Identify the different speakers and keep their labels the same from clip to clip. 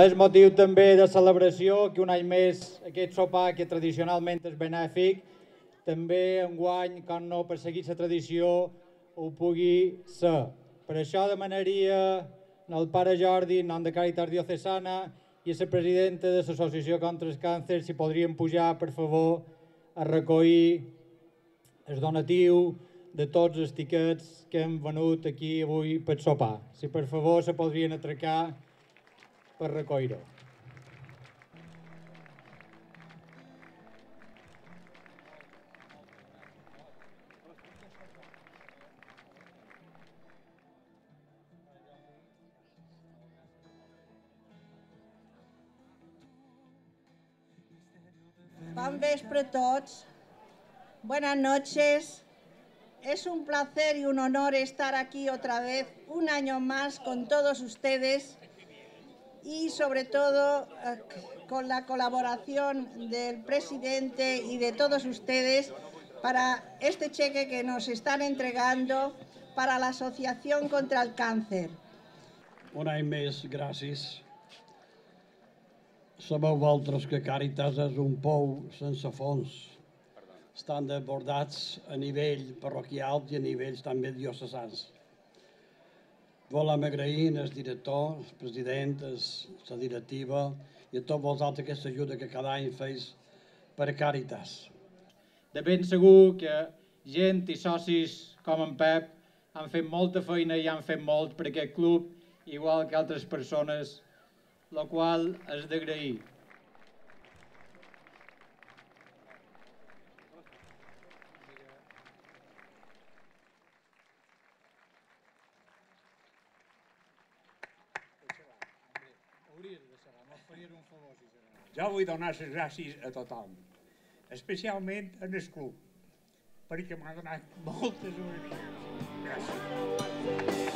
Speaker 1: És motiu també de celebració que un any més aquest sopar, que tradicionalment és benèfic, també enguany, com no perseguir la tradició, ho pugui ser. Per això demanaria al pare Jordi, en nom de Càritas Diocesana, i a la presidenta de l'Associació contra el Càncer, si podrien pujar, per favor, a recollir el donatiu de tots els tiquets que hem venut aquí avui per sopar. Si per favor se podrien atracar per recollir-ho.
Speaker 2: Bon vespre a todos. Buenas noches. Es un placer y un honor estar aquí otra vez, un año más, con todos ustedes y sobre todo con la colaboración del presidente y de todos ustedes para este cheque que nos están entregando para la Asociación contra el Càncer.
Speaker 3: Un any més, gràcies. Sabeu vosaltres que Càritas és un pou sense fons. Estan desbordats a nivell parroquial i a nivells també diocesans. Volem agrair al director, al president, a la directiva i a tots vosaltres aquesta ajuda que cada any feis per a Càritas.
Speaker 1: De ben segur que gent i socis com en Pep han fet molta feina i han fet molt per aquest club, igual que altres persones, la qual és d'agrair.
Speaker 4: Jo vull donar les gràcies a tothom, especialment al club, perquè m'ha donat moltes obligacions. Gràcies.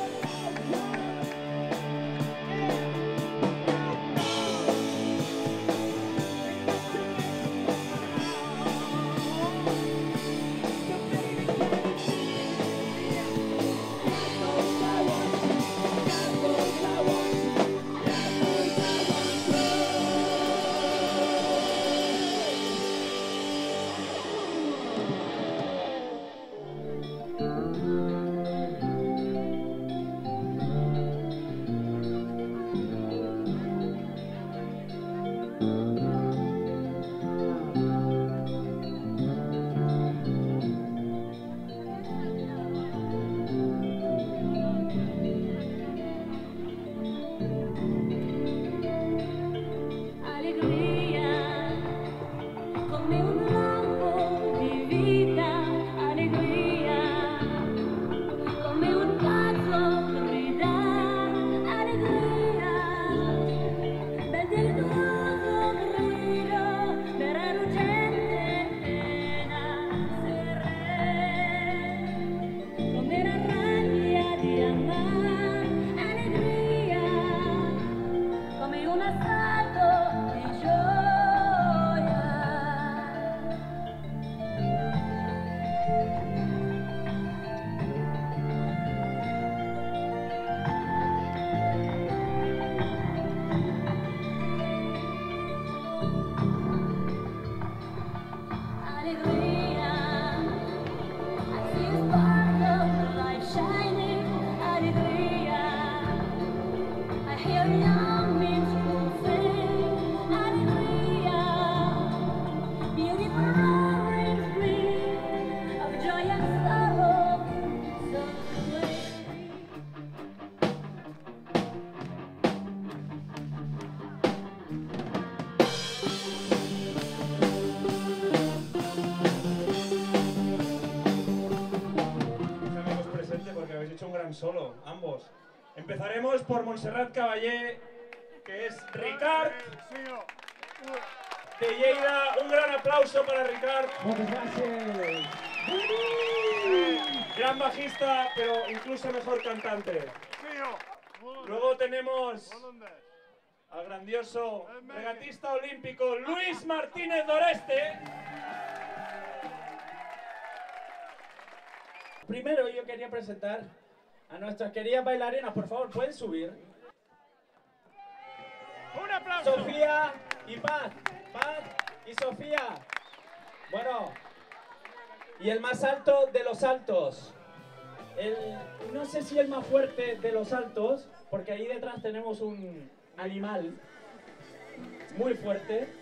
Speaker 5: solo, ambos. Empezaremos por Montserrat Caballé, que es Ricard de Lleida. Un gran aplauso para Ricard.
Speaker 6: Muchas gracias.
Speaker 5: Gran bajista, pero incluso mejor cantante. Luego tenemos al grandioso regatista olímpico Luis Martínez Doreste.
Speaker 6: Primero yo quería presentar a nuestras queridas bailarinas. Por favor, ¿pueden subir?
Speaker 5: ¡Un aplauso!
Speaker 6: Sofía y Paz. Paz y Sofía. Bueno, y el más alto de los altos. No sé si el más fuerte de los altos, porque ahí detrás tenemos un animal muy fuerte.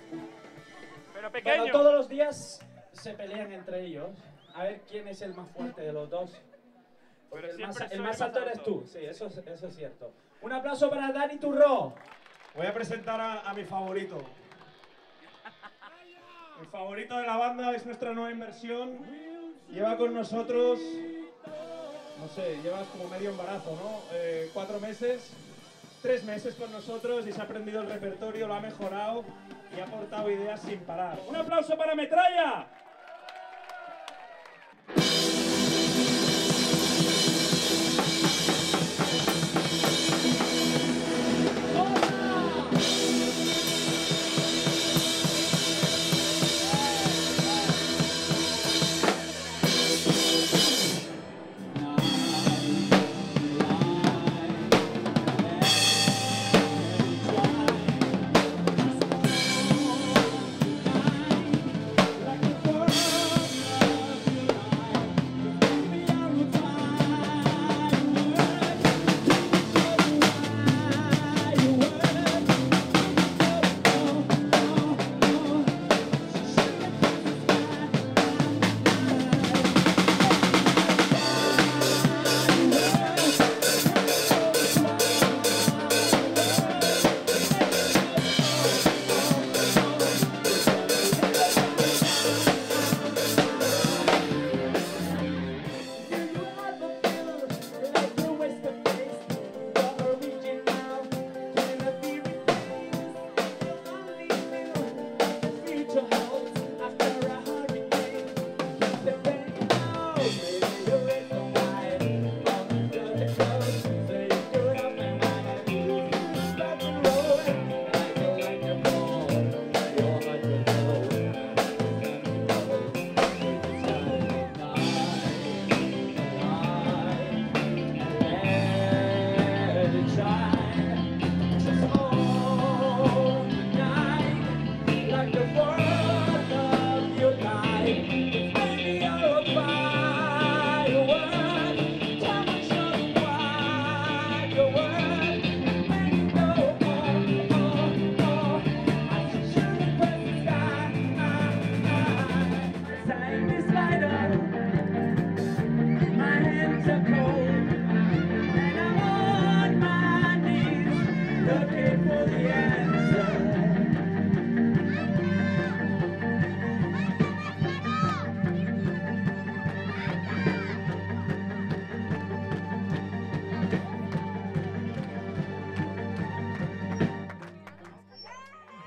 Speaker 5: Pero pequeño.
Speaker 6: Bueno, todos los días se pelean entre ellos a ver quién es el más fuerte de los dos. Porque el más alto eres tú, sí, eso es cierto. Un aplauso para Dani Turró.
Speaker 5: Voy a presentar a mi favorito. El favorito de la banda es nuestra nueva inversión. Lleva con nosotros, no sé, llevas como medio embarazo, ¿no? 4 meses, 3 meses con nosotros y se ha aprendido el repertorio, lo ha mejorado y ha aportado ideas sin parar. ¡Un aplauso para Metralla!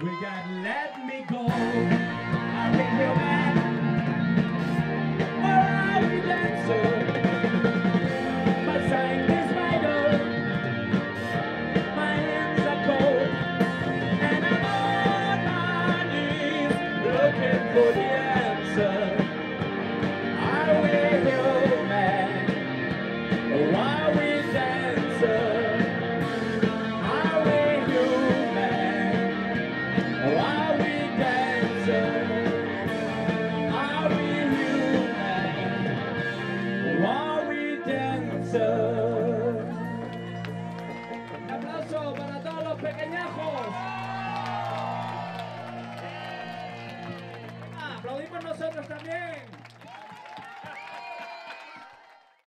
Speaker 6: We got Let Me Go. I think you're back.